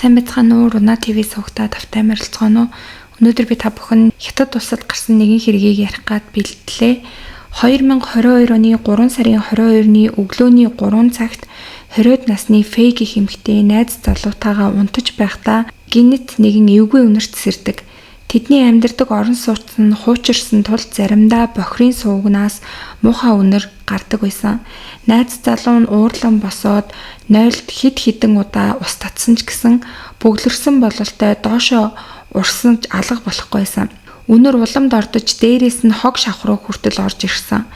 Сайн байцгаана уу? Руна ТV суугтаа тавтай морилцгоно. Өнөөдөр би та бүхэн хятад улсад гарсан нэгэн хэргийг ярих гад бэлтгэлээ. 2022 оны 3 сарын 22-ны өглөөний 3 цагт 20-од насны Фэй гэх эмэгтэй найз залуутаагаа унтаж байхдаа гинэт нэгэн эвгүй үнэрт сэрдэг. Тэдний амьдардаг орон сууц нь хуучирсан тул заримдаа бохирын суугнаас муухай үнэр гардаг байсан. Найз залуу нь уурлан босоод нойлд хид хідэн удаа ус татсан ч гэсэн бөглөрсөн бололтой доошоо урсан алга болохгүй байсан. Үнэр уламд ордож дээрээс нь хог шавхруу хүртэл орж ирсэн.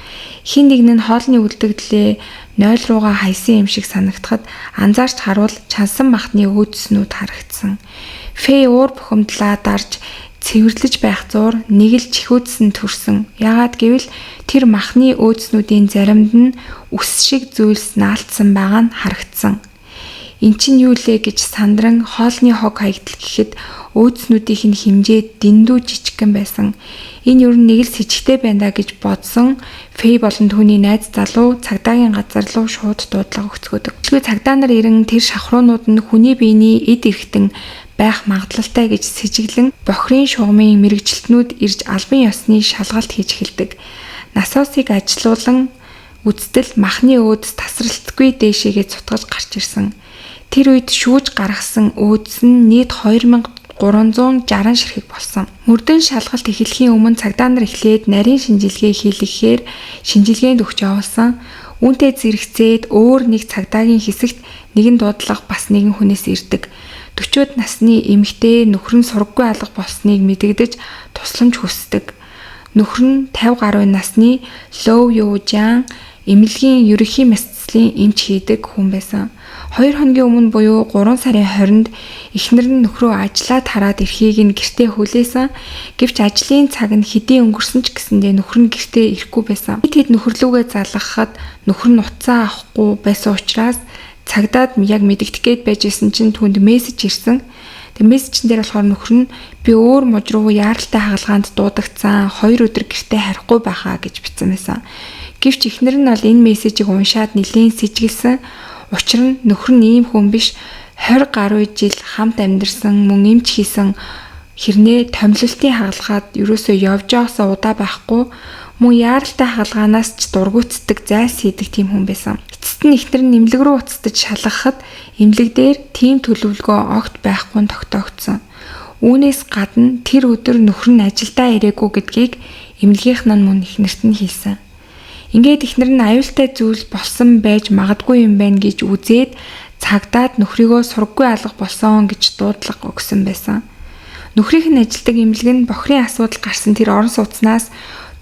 Хин нэг нь хоолны үлдэгдлээ нойл руугаа хайсан юм шиг санагдахад анзаарч харуул чансан махны өөдснүүд харагдсан. Фэй уур бухимдлаа дарж цэвэрлэж байх зуур нэг л чихүүдсэн төрсөн. Яагаад гэвэл тэр махны өөдснүүдийн заримд нь үс шиг зүйлс наалтсан байгаа нь харагдсан. Эн чинь юу лээ гэж сандран хоолны хог хаягдал гэхэд өөдснүүдийнх нь хэмжээ дэндүү жижигхэн байсан. Энэ ер нь нэг л с ิจ гтэй байна да гэж бодсон. Фэй болон түүний найз залуу цагдаагийн газар руу шууд дуудлага өгцгөөдөг. Тэгвэл цагдаа нар ирэн тэр шавхруунууд нь хүний биений эд эрхтэн байх магадлалтай гэж сэжиглэн бохирын шугамын мэрэгжилтнүүд ирж албан ёсны шалгалт хийж эхэлдэг. Насоосыг ажилуулан үздэл махны өөдөс тасралтгүй дээшээгээ цутгаж гарч ирсэн. Тэр үед шүүж гаргасан өөдөс нь нийт 2360 ширхэг болсон. Мөрдөн шалгалт эхлэхийн өмнө цагдаа нар эхлээд нарийн шинжилгээ хийлгэхээр шинжилгээнд өгч явуулсан. Үүнтэй зэрэгцээд өөр нэг цагдаагийн хэсэгт нэгэн дуудлага бас нэгэн хүнээс ирдэг. 40-од насны эмэгтэй нөхөр нь сургаггүй алга болсныг мэдэгдэж тусламж хүсдэг. Нөхөр нь 50 гаруй насны Лоу Юужан эмнэлгийн ерөнхий мэдцлийн эмч хийдэг хүн байсан. 2 хоногийн өмнө буюу 3 сарын 20-нд эхнэр нь нөхрөө ажлаад хараад ирэхийг нь гэртээ хүлээсэн. Гэвч ажлын цаг нь хэдийн өнгөрсөн ч гэсэндээ нөхөр нь гэртээ ирэхгүй байсан. Тэд нөхөрлүүгээ залгахад нөхөр нь уцаа авахгүй байсан учраас цагдаад яг мэдэгдэх гээд байжсэн чинь түүнд мессеж ирсэн. Тэгээ мессежн дээр болохоор нөхөр нь би өөр муж руу яаралтай хагалгаанд дуудагцсан 2 өдөр гэртээ харихгүй байхаа гэж бичсэн байсан. Гэвч эхнэр нь бол энэ мессежийг уншаад нэлээд сэжиглсэн. Учир нь нөхөр нь ийм хүн биш 20 гаруй жил хамт амьдарсан мөн эмч хийсэн хэрнээ томилолтын хагалгаад ерөөсөө явж байгаасаа удаа байхгүй мөн яаралтай хагалгаанаас ч дургуутдаг зайлс хийдэг тийм хүн байсан. Эцэст нь эхнэр нь эмнэлэг рүү уцтаж шалгахад эмнэлэг дээр тийм төлөвлөгөө огт байхгүй нь тогтоогдсон. Үүнээс гадна тэр өдөр нөхөр нь ажилдаа ирээгүй гэдгийг эмнэлгийнх нь мөн эхнэрт нь хэлсэн. Ингээд эхнэр нь аюултай зүйл болсон байж магадгүй юм байна гэж үзээд цагдаад нөхрийгөө сургаггүй алга болсон гэж дуудлага өгсөн байсан. Нөхрийнх нь ажилдаг эмнэлэг нь бохирын асуудал гарсан тэр орон сууцнаас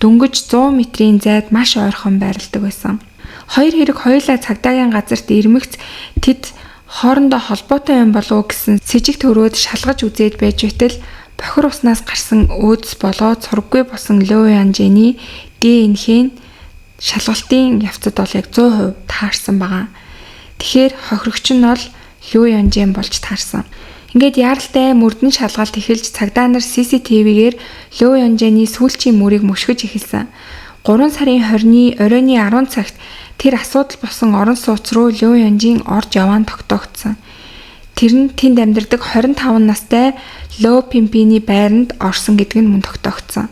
дөнгөж 100 метрийн зайд маш ойрхон байрладаг байсан. Хоёр хэрэг хоёулаа цагдаагийн газарт ирмэгц тэд хоорондоо холбоотой юм болов уу гэсэн сэжиг төрөөд шалгаж үзээд байж байтал бохир уснаас гарсан өөдөс болоод сургаггүй болсон Лоу Юужаны ДНХ-ийн шалгалтын явцад бол яг 100% таарсан байгаа. Тэгэхээр хохирогч нь бол Лоу Юужан болж таарсан. Ингээд яаралтай мөрдөн шалгалт эхэлж цагдаа нар CCTV-гээр Лоу Юужаны сүүлчийн мөрийг мөшгөж эхэлсэн. 3 сарын 20-ны оройны 10 цагт тэр асуудал болсон орон сууц руу Лоу Юужан орж яваан тогтоогдсон. Тэр нь тэнд амьдардаг 25 настай Лоу Пимпиний байранд орсон гэдэг нь мөн тогтоогдсон.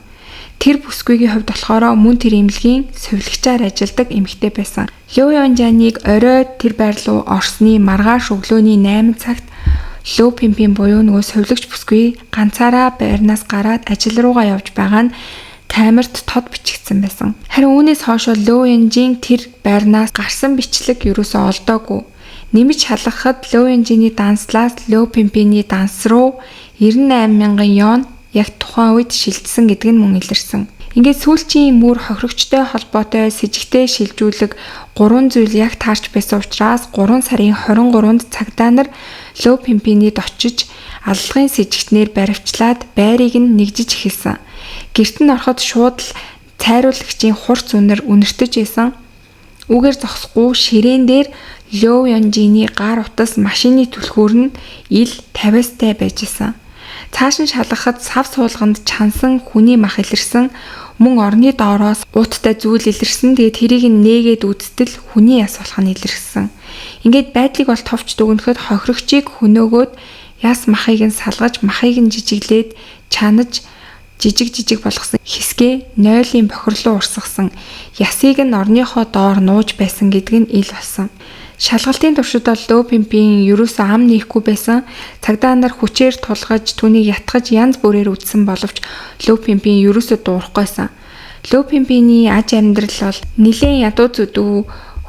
Тэр бүсгүйгийн хувьд болохоор мөн тэр эмнэлгийн сувилагчаар ажилладаг эмэгтэй байсан. Лоу Юужаныг орой тэр байр руу орсны маргааш өглөөний 8 цагт Лоу Пимпин буюу нөгөө сувилагч бүсгүй ганцаараа байрнаас гараад ажил руугаа явж байгаа нь камерт тод бичигдсэн байсан. Харин үүнээс хойш Лоу Юужан тэр байрнаас гарсан бичлэг ерөөсөө олдоогүй. Нэмж халахад Лоу Юужаны данслаас Лоу Пимпиний данс руу 98,000 йон яг тухайн үед шилжсэн гэдэг нь мөн илэрсэн. Ингээд сүүлчийн мөр хохирогчтой холбоотой с ิจ гтэй шилжүүлэг 3 зүйл яг таарч байсан учраас 3 сарын 23-нд цагдаа нар Лоу Пимпинид очиж аллагын с ิจ гтнэр баривчлаад байрыг нь нэгжиж эхэлсэн. Гэрт нь ороход шууд л цайруулагчийн хурц үнэр үнэртэж байсан. Үгээр зогсохгүй ширээн дээр Лоу Юужаны гар утас машины түлхүүр нь ил 50-тай байжсэн. Цааш нь шалгахад сав суулганд чансан хүний мах илэрсэн, мөн орны доороос ууттай зүйл илэрсэн. Тэгээд тэрийг нээгээд үздэл хүний яс болох нь илэрсэн. Ингээд байдлыг бол товч дүгнэхэд хохирогчийг хөнөөгөөд яс махыг нь салгаж, махыг нь жижиглээд, чанаж, жижиг болгосон хэсгээ нойлын бохирлуу урсгасан. Ясыг нь орныхоо доор нууж байсан гэдэг нь ил болсон. Шалгалтын туршид бол Лу Пинпин ерөөсөө ам нээхгүй байсан. Цагдаа нар хүчээр тулгаж, түүнийг ятгаж янз бүрээр үдсэн боловч Лу Пинпин ерөөсөө дуурахгүйсэн. Лу Пинпиний аж амьдрал бол нэлээд ядуу зүдүү,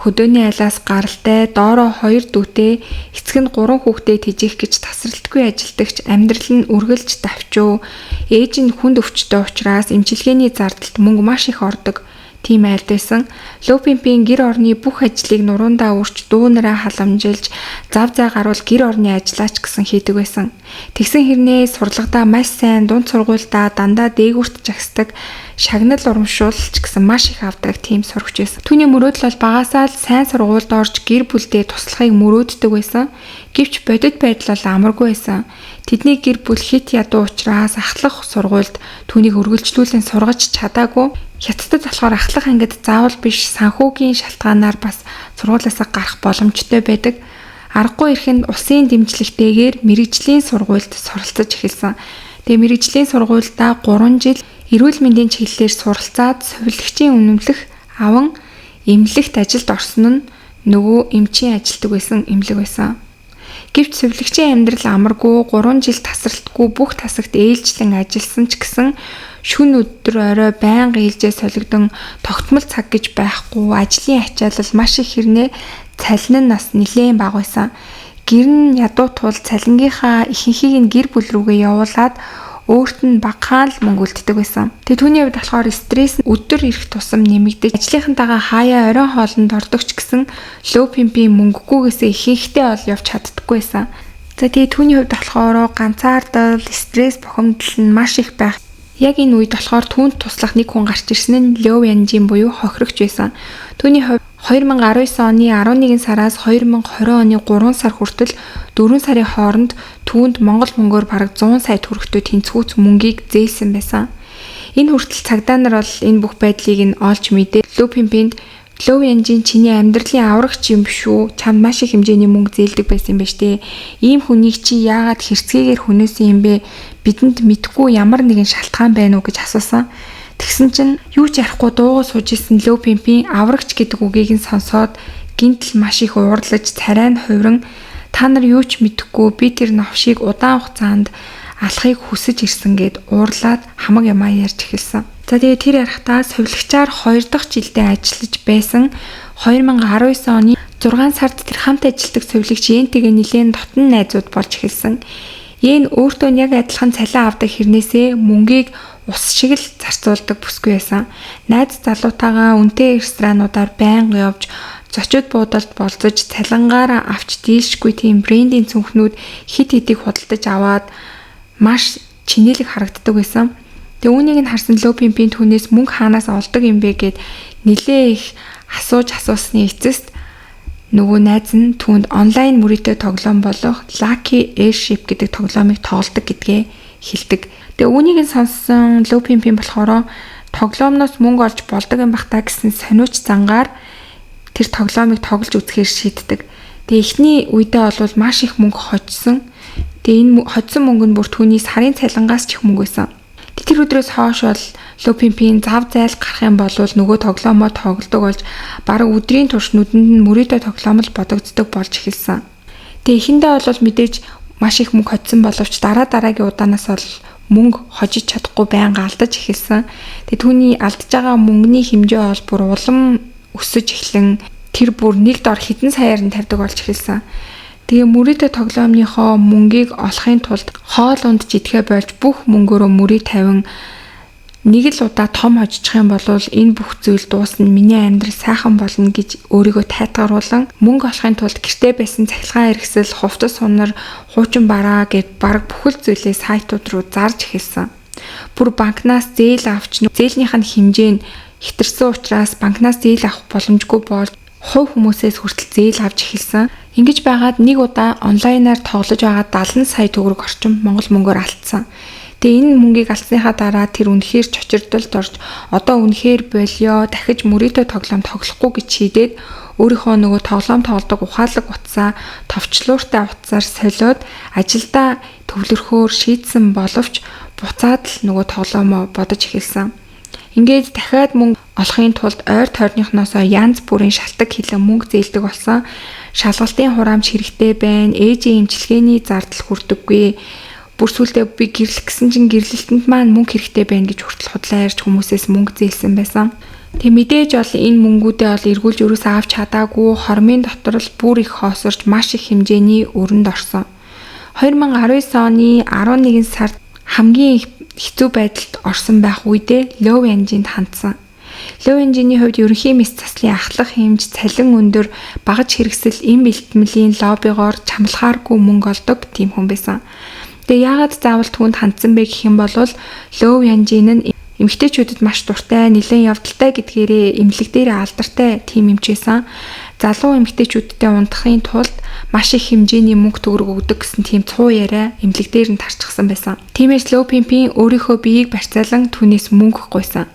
хөдөөний айлаас гаралтай, доороо 2 дүүтэй, эцэг нь 3 хүүхдээ тэжээх гэж тасралтгүй ажилдагч, амьдрал нь үргэлж давчуу. Ээж нь хүнд өвчтөй учраас эмчилгээний зардалд мөнгө маш их ордог. Тийм айлд байсан. Лу Пинпин гэр орны бүх ажлыг нуруундаа үрч, дүүнараа халамжилж, зав зай гарвал гэр орны ажиллаач гэсэн хийдэг байсан. Тэгсэн хэрнээ сурлагадаа маш сайн, дунд сургуульдаа дандаа дээгүүрт жагсдаг, шагнал урамшуулч гэсэн маш их авдаг тийм сурагч байсан. Түүний мөрөөдөл бол багасаа л сайн сургуульд орж гэр бүлдээ туслахыг мөрөөддөг байсан. Гэвч бодит байдал бол амаргүй байсан. Тэдний гэр бүл хит ядуу учраас ахлах сургуульд түүнийг үргэлжлүүлэн сургаж чадаагүй. Хятадд болохоор ахлах ангид заавал биш, санхүүгийн шалтгаанаар бас сургуулиасаа гарах боломжтой байдаг. Аргагүй ирэхэд улсын дэмжлэгтэйгээр мэрэгжлийн сургуульд суралцаж эхэлсэн. Тэгээ мэрэгжлийн сургуульдаа 3 жил эрүүл мэндийн чиглэлээр суралцаад сувилагчийн үнэмлэх аван эмнэлэгт ажилд орсон нь нөгөө эмчийн ажилтг байсан эмнэлэг байсан. Гэвч сувилагчийн амьдрал амаргүй, 3 жил тасралтгүй бүх тасагт ээлжлэн ажилласан ч гэсэн шүн өдөр орой байнга ээлжээ солигдсон, тогтмол цаг гэж байхгүй, ажлын ачаалал маш их хэрнээ, цалин нь бас нэлээд бага байсан. Гэр нь ядуу тул цалингийнхаа ихэнхийг нь гэр бүл рүүгээ явуулаад өөрт нь багахан л мөнгө үлддэг байсан. Тэгээ түүний хувьд болохоор стресс өдөр ирэх тусам нэмэгдэж, ажлынхантайгаа хаяа оройн хоолнд ордог ч гэсэн Лу Пинпин мөнгөгүйгээсээ ихэнхдээ ол явж чаддаггүй байсан. За тэгээ түүний хувьд болохоор ганцаардал, стресс бухимдал нь маш их байх. Яг энэ үед болохоор түүнд туслах нэг хүн гарч ирсэн нь Лю Янжин буюу хохирогч байсан. Түүний хувьд 2019 оны 11 сараас 2020 оны 3 сар хүртэл 4 сарын хооронд түүнд Монгол мөнгөөр бараг 100 сая төгрөгтэй тэнцвүүц мөнгийг зээлсэн байсан. Энэ хүртэл цагдаа нар бол энэ бүх байдлыг нь олж мэдээ. Лу Пинпинд Лю Янжин чиний амьдралын аврагч юм биш үү? Чамд маш их хэмжээний мөнгө зээлдэг байсан юм байна штэ. Ийм хүнийг чи яагаад хэрцгийгээр хүнээсэн юм бэ? Бидэнд мэдхгүй ямар нэгэн шалтгаан байна уу гэж асуусан. Тэгсэн чинь юу ч ярихгүй дуугаа сууж исэн Лу Пинпин аврагч гэдэг үгийг нь сонсоод гинтл маш их уурлаж, царай нь хувиран та нар юу ч мэдэхгүй би тэр новшийг удаан хугацаанд алахыг хүсэж ирсэн гэд уурлаад хамаг ямаа ярьж эхэлсэн. За тэгээ тэр ярахтаа сувилагчаар 2 дахь жилдээ ажиллаж байсан 2019 оны 6 сард тэр хамт ажилладаг сувилагч Йентэйгээ нэлээд дотн найзууд болж эхэлсэн. Йен өөртөө яг адилхан цалин авдаг хэрнээсээ мөнгийг ус шиг л зарцуулдаг бүсгүй байсан. Найз залуутаагаа үнэтэй ресторануудаар байнга явж, зочид буудалд болцож, цалингаар авч дийлшгүй тийм брендийн цүнхнүүд хит хитийг худалдаж аваад маш чинэлэг харагддаг байсан. Тэгээ үүнийг нь харсан Лу Пинпин түүнээс мөнгө хаанаас олдог юм бэ гэд нилээ их асуусны эцэст нөгөө найз нь түүнд онлайн мөрөөдөө тоглоом болох Lucky Airship гэдэг тоглоомыг тоглодог гэдгээ хэлдэг. Тэгээ үүнийг нь сонссон Лу Пинпин болохоор тоглоомноос мөнгө олж болдог юм бах та гэсэн сониуч зангаар тэр тоглоомыг тоглож үзэхээр шийддэг. Тэгээ эхний үедээ бол маш их мөнгө хоцсон. Тэгээ энэ хоцсон мөнгө нь бүр түүний сарын цалингаас ч их мөнгө байсан. Тэр өдрөөс хойш бол Лу Пинпин зав зайл гарах юм бол нөгөө тоглоомоо тоглодог болж бараг өдрийн турш нүдэнд нь мөрөөдөө тоглоом л бодогддог болж эхэлсэн. Тэгээ эхэндээ бол мэдээж маш их мөнгө хоцсон боловч дараагийн удаанаас бол мөнгө хожиж чадахгүй байнга алдаж эхэлсэн. Тэгээ түүний алдаж байгаа мөнгөний хэмжээ бол бүр улам өсөж эхлэн тэр бүр нэг дор хэдэн саяар нь тавьдаг болж эхэлсэн. Тэгээ мөрөөдөө тоглоомныхоо мөнгийг олохын тулд хоол унд жидгээ болж бүх мөнгөөрөө мөрийг тавин нэг л удаа том хожчих юм бол энэ бүх зүйл дуусна, миний амьдрал сайхан болно гэж өөрийгөө тайтгаруулан мөнгө олохын тулд гэртээ байсан цахилгаан хэрэгсэл, хувцас сунар, хуучин бараа гэд бараг бүхэл зүйлээ сайтууд руу зарж эхэлсэн. Бүр банкнаас зээл авч зээлнийх нь хэмжээ нь хэтэрсэн учраас банкнаас зээл авах боломжгүй болж хувь хүмүүсээс хүртэл зээл авч эхэлсэн. Ингэж байгаад нэг удаа онлайнаар тоглож байгаа 70 сая төгрөг орчим монгол мөнгөөр алдсан. Тэгээ энэ мөнгийг алдсныхаа дараа тэр үнэхээр чочирдолд орж одоо үнэхээр болио дахиж мөрөөдөө тоглоом тоглохгүй гэж шийдээд өөрийнхөө нөгөө тоглоом тоглодог ухаалаг утсаа товчлууртай утсаар солиод ажилдаа төвлөрөхөөр шийдсэн боловч буцаад л нөгөө тоглоомоо бодож эхэлсэн. Ингээд дахиад мөнгө олохын тулд ойр тойрныхноосоо янз бүрийн шалтак хилэн мөнгө зээлдэг болсон. Шалгалтын хураамж хэрэгтэй байна. Ээжийн эмчилгээний зардал хүрдэггүй. Бүр сүлдээ би гэрлэх гэсэн чинь гэрлэлтэнд маань мөнгө хэрэгтэй байна гэж хүртэл худлаа ярьж хүмүүсээс мөнгө зээлсэн байсан. Тэг мэдээж бол энэ мөнгүүдээ бол эргүүлж өрөөсөө авч чадаагүй, хормын дотор л бүр их хоосорч маш их хэмжээний өрөнд орсон. 2019 оны 11 сард хамгийн хэцүү байдалд орсон байх үедээ Low Engine хандсан. Low Engine-ийн хувьд ерөнхий мэс заслын ахлах хэмж цалин өндөр багаж хэрэгсэл эм бэлтгэмлийн лоббигоор чамлахааргүй мөнгө олдог тийм хүн байсан. Тэгээ яагаад заавал түүнд хандсан бэ гэх юм бол Low Engine нь эмэгтэйчүүдэд маш дуртай, нэлээд явдалтай гэдгээрээ эмнэлэг дээр алдартай тийм эмч байсан. Залуу эмэгтэйчүүдтэй унтахын тулд маш их хэмжээний мөнгө төгрөг өгдөг гэсэн тийм цуу яриа эмнэлэг дээр нь тарчсан байсан. Тиймээс Low Pimp-ийн өөрийнхөө биеийг барьцаалан түүнээс мөнгө гуйсан.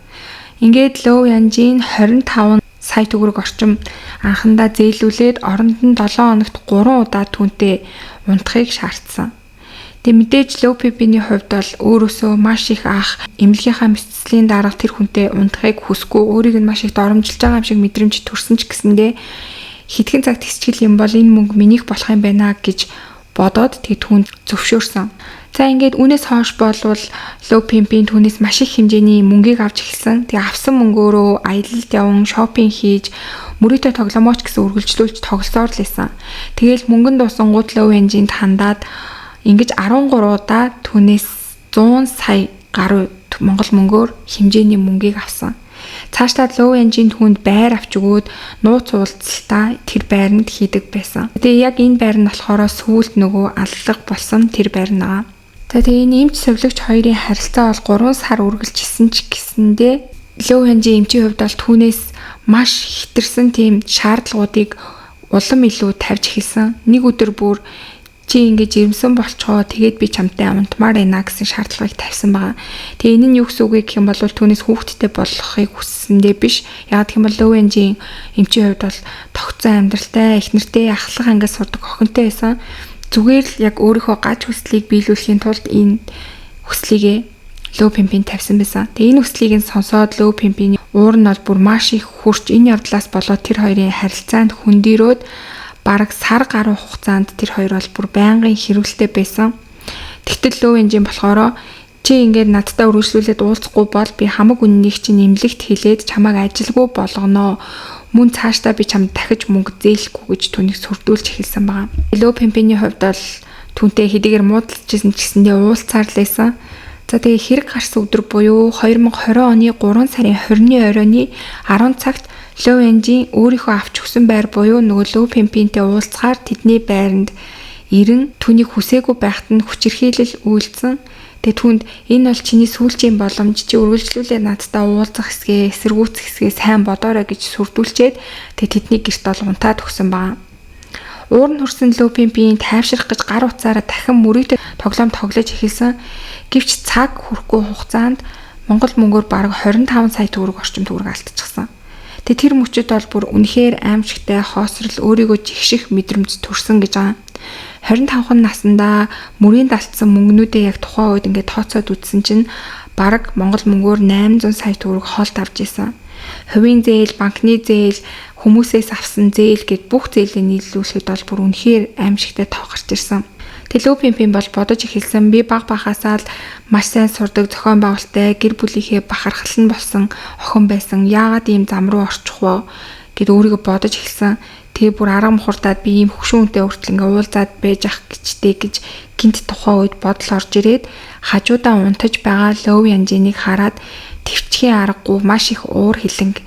Ингээд Low Engine 25 сая төгрөг орчим анхандаа зээлүүлээд оронд нь 7 хоногт 3 удаа түүнтэй унтахыг шаардсан. Тэг мэдээж Low Pimp-ийн хувьд бол өөрөөсөө маш их ах эмнэлгийнхаа мэдцлийн дарга тэр хүнтэй унтахыг хүсгүй, өөрийг нь маш их доромжилж байгаа юм шиг мэдрэмж төрсөн ч гэсэндээ хэдхэн цаг тэгсчил юм бол энэ мөнгө минийх болох юм байна гэж бодоод тэг түүнд зөвшөөрсөн. За ингээд үнээс хойш болвол Low Pimp-ийн түүнээс маш их хэмжээний мөнгийг авч эхэлсэн. Тэг авсан мөнгөөрөө аялалд явсан, шопинг хийж, мөрөөдөө тогломооч гэсэн үргэлжлүүлж тоглосоор л байсан. Тэгээл мөнгөнд дууссан гут Low Engine хандаад ингэж 13 удаа түүнээс 100 сая гаруй Монгол мөнгөөр хэмжээний мөнгийг авсан. Цаашлаад Low Engine түүнд байр авч өгөөд нууц уулзалтаа тэр байранд хийдэг байсан. Тэгээ яг энэ байр нь болохоор сүүлд нөгөө аллах болсон тэр байр наа. За тэгээ энэ эмч совлогч хоёрын харилцаа бол 3 сар үргэлжилсэн ч гэсэндээ Low Engine эмчийн хувьд бол түүнээс маш хэтэрсэн тийм шаардлагуудыг улам илүү тавьж эхэлсэн. Нэг өдөр бүр чи ингэж ирэмсэн болчоо тэгээд би чамтай унтмаар байна гэсэн шаардлагыг тавьсан байгаа. Тэгээ энэ нь юу гэсэн үг гэх юм бол түүнээс хүүхэдтэй болохыг хүссэндээ биш. Яг гэх юм бол Low Engine эмчийн хувьд бол тогтсон амьдралтай, их нэртэй ахлах ангиас сурдаг охинтой байсан. Зүгээр л яг өөрийнхөө гаж хүслийг биелүүлэхийн тулд энэ хүслийгээ Low Pimp-ийн тавьсан байсан. Тэгээ энэ хүслийг нь сонсоод Low Pimp-ийн уур нь бол бүр маш их хурж энэ явдлаас болоод тэр хоёрын харилцаанд хөндөрөөд бараг сар гаруй хугацаанд тэр хоёр бол бүр байнгын хэрвэлтэй байсан. Тэгтэл Low Engine болохоор чи ингээд надтай үргэлжлүүлээд уулзахгүй бол би хамаг үннийг чинь нэмлэгт хэлээд чамайг ажилгүй болгоно. Мөн цаашдаа би чамд дахиж мөнгө зээлэхгүй гэж түүнийг сүрдүүлж эхэлсэн байгаа. Low Pimp-ийн хувьд бол түүнтэй хэдийгээр муудалжсэн ч гэсэндээ уулзаар л байсан. За тэгээ хэрэг гарсан өдөр буюу 2020 оны 3 сарын 20-ны оройны 10 цагт Low Engine өөрийнхөө авч өгсөн байр буюу нөгөө Low Pimp-ийнтэй уулзахаар тэдний байранд ирэн түүнийг хүсээгүй байхад нь хүчирхийлэл үйлдсэн. Тэгээ түүнд энэ бол чиний сүүлчийн боломж, чи үргэлжлүүлээ надтай уулзах хэсгээ, эсэргүүцэх хэсгээ сайн бодоорой гэж сүрдүүлчихэд тэгээ тэдний гэрт бол унтаад өгсөн баа. Уур нь хүрсэн Low Pimp-ийн тайвшрах гэж гар утсаараа дахин мөрөөдөө тоглоом тоглож эхэлсэн. Гэвч цаг хүрэхгүй хугацаанд Монгол мөнгөөр бараг 25 сая төгрөг орчим төгрөг алдчихсан. Тэгээ тэр мөчөд бол бүр үнэхээр аимшигтай хоосрол өөрийгөө жигших мэдрэмж төрсөн гэж байгаа. 25 наснда мөрийн далтсан мөнгнүүдээ яг тухайн үед ингээд тооцоод үзсэн чинь бараг Монгол мөнгөөр 800 сая төгрөг хоолт авч исэн. Хувийн зээл, банкны зээл, хүмүүсээс авсан зээл гэд бүх зээлээ нийлүүлэхэд бол бүр үнэхээр аимшигтай тоо гарч ирсэн. Low Pimp-ийн бол бодож эхэлсэн би баг бахасаа л маш сайн сурдаг, зохион байгуулалттай, гэр бүлийнхээ бахархал нь болсон охин байсан. Яагаад ийм зам руу орчих вэ гэд өөрийгөө бодож эхэлсэн. Тэгээ бүр арга мухардаад би ийм хөшүүнтэй хүртэл ингээ уулзаад байж ах гэжтэй гэж гинт тухайн үед бодол орж ирээд хажуудаа унтаж байгаа Low Engine-ийг хараад төвчхийн аргагүй маш их уур хилэнг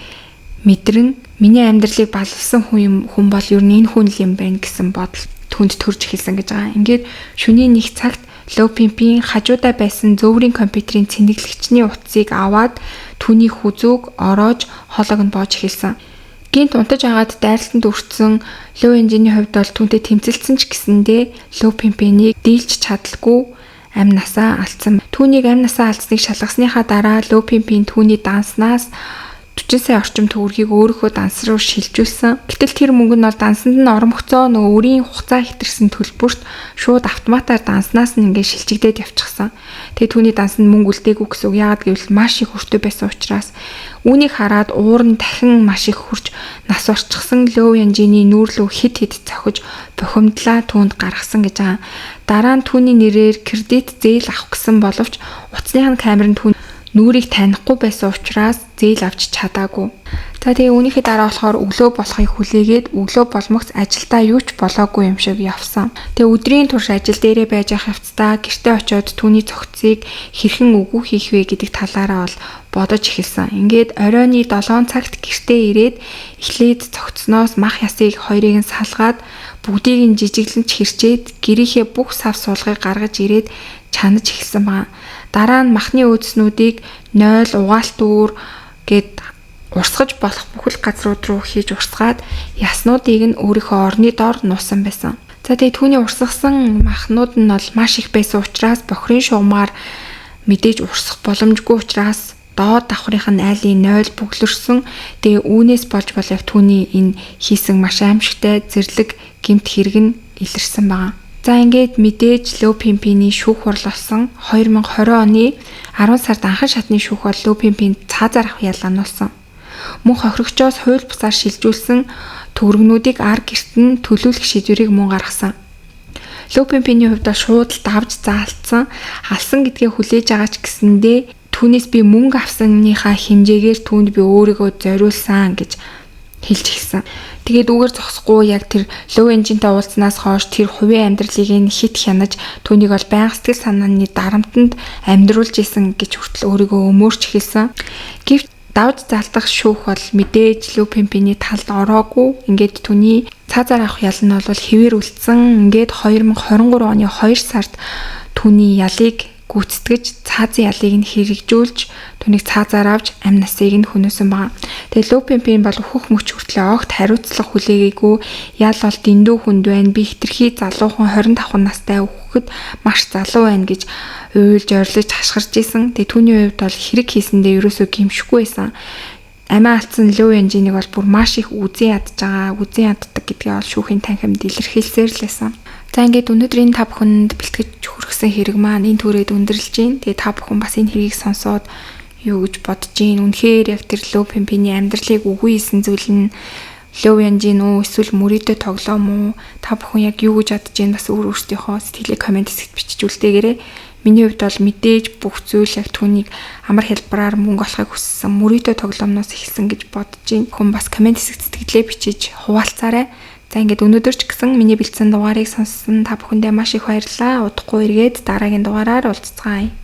мэдрэн миний амьдралыг баллсан хүн бол ер нь энэ хүн л юм байна гэсэн бодол түнд төрж эхэлсэн гэж байгаа. Ингээд шөнийн нэг цагт Low Pimp-ийн хажуудаа байсан зөөврийн компьютерийн цэнэглэгчний утсыг аваад түүний хүзүүг ороож хоолойг нь боож эхэлсэн. Гинт унтаж агаад дайралтанд өртсөн Low Engine-ийн хувьд бол түүнтэй тэмцэлсэн ч гэсэндээ Low Pimp-ийг дийлж чадалгүй амь насаа алдсан. Түүнийг амь насаа алдсныг шалгасныхаа дараа Low Pimp-ийн түүний данснаас 40 сая орчим төгрөгийг өөрийнхөө данс руу шилжүүлсэн. Гэтэл тэр мөнгө нь бол дансанд нь оромгцоо нөгөө үрийн хугацаа хэтэрсэн төлбөрт шууд автоматар данснаас нь ингээд шилжигдээд явчихсан. Тэгээ түүний дансанд мөнгө үлдээгүй гэсэн үг. Яагаад гэвэл маш их өртөө байсан учраас үүнийг хараад уур нь дахин маш их хурж нас орчихсан Лоу Янжиний нүүр рүү хид цохиж бухимдлаа түүнд гаргасан гэж байгаа. Дараа нь түүний нэрээр кредит зээл авах гэсэн боловч утасны камер нь түүний нүрийг танихгүй байсан учраас зээл авч чадаагүй. За тэгээ үүнийхээ дараа болохоор өглөө болохыг хүлээгээд өглөө болмогц ажилдаа юу ч болоогүй юм шиг явсан. Тэгээ өдрийн турш ажил дээрээ байж ах явцдаа гэртээ очиод түүний цогцыг хэрхэн үгүй хийх вэ гэдэг талаараа бол бодож эхэлсэн. Ингээд оройны 7 цагт гэртээ ирээд эхлээд цогцноос мах ясыг хоёрыг нь салгаад бүгдийг нь жижиглэн хэрчээд гэрийнхээ бүх сав суулгыг гаргаж ирээд чанаж эхэлсэн байна. Дараа нь махны өөдснүүдийг 0 угаалт үүр гээд урсгаж болох бүхэл газрууд руу хийж урсгаад яснуудыг нь өөрийнхөө орны доор нуусан байсан. За тэгээ түүний урсгасан махнууд нь бол маш их байсан учраас бохирын шугамаар мэдээж урсах боломжгүй учраас доод давхрынх нь айлын 0 бүглэрсэн. Тэгээ үүнээс болж бол яг түүний энэ хийсэн маш аимшигтай зэрлэг гэмт хэрэг нь илэрсэн байна. За ингээд мэдээж Лоу Пинпиний шүүх хурал болсон 2020 оны 10 сард анхан шатны шүүх бол Лоу Пинпин цаазаар авах ялгаануулсан. Мөн хохирогчоос хууль бусаар шилжүүлсэн төгрөгнүүдийг ар гэрт нь төлүүлэх шийдвэрийг мөн гаргасан. Лоу Пинпиний хувьд шууд давж заалтсан, халсан гэдгээ хүлээж байгаа ч гэсэндээ түүнээс би мөнгө авсаныхаа хэмжээгээр түүнд би өөрийгөө зориулсан гэж хэлж эхэлсэн. Тэгээд үгээр зогсохгүй яг тэр Лоу Янжинтай уулзнаас хойш тэр хувийн амьдралыг нь хит хянаж түүнийг бол байнга сэтгэл санааны дарамтанд амьдруулж исэн гэж хүртэл өөрийгөө өмөрч эхэлсэн. Гэвч давж залтах шүүх бол мэдээж Лоу Пинпиний талд ороогүй. Ингээд түүний цаазаар авах ял нь бол хэвээр үлдсэн. Ингээд 2023 оны 2 сард түүний ялыг гүйцэтгэж цаазын ялыг нь хэрэгжүүлж түүнийг цаазаар авч амь насыг нь хөнөөсөн байна. Тэгээ Лоу Пинпин бол өөхөх мөч хүртлээ огт хариуцлага хүлээгээгүй. Ял бол дэндүү хүнд байна. Би хитрхи залуухан 25 настай өөхөд маш залуу байна гэж уйлж ойрлож хашгирч исэн. Тэгээ түүний хувьд бол хэрэг хийсэндээ ерөөсөө гимшихгүй байсан. Амиа алдсан Лоу Янжиныг бол бүр маш их үзэн ядж яддаг гэдгээ бол шүүхийн танхимд илэрхийлсээр л байсан. За ингээд өнөөдөр энэ та бүхэнд бэлтгэж хүргэсэн хэрэг маань энэ төрөйд өндөрлж гин. Тэгээ та бүхэн бас энэ хэргийг сонсоод юу гэж бодож гин? Үнэхээр яг тэр Лоу Пинпиний амьдралыг үгүй хийсэн зүйл нь Лоу Янжин үү эсвэл мөрөөдөө тоглоом уу? Та бүхэн яг юу гэж бодож гин? Бас өөрсдийнхөө сэтгэлийг комент хэсэгт бичиж үлдээгээрэй. Миний хувьд бол мэдээж бүх зүйл яг түүнийг амар хэлбараар мөнгө олохыг хүссэн мөрөөдөө тоглоомноос эхэлсэн гэж бодож гин. Хүн бас комент хэсэгт сэтгэлээ бичиж хуваалцаарай. За ингээд өнөөдөр ч гэсэн миний бэлдсэн дугаарыг сонссон та бүхэндээ маш их баярлалаа. Удахгүй эргээд дараагийн дугаараар уулзцгаая.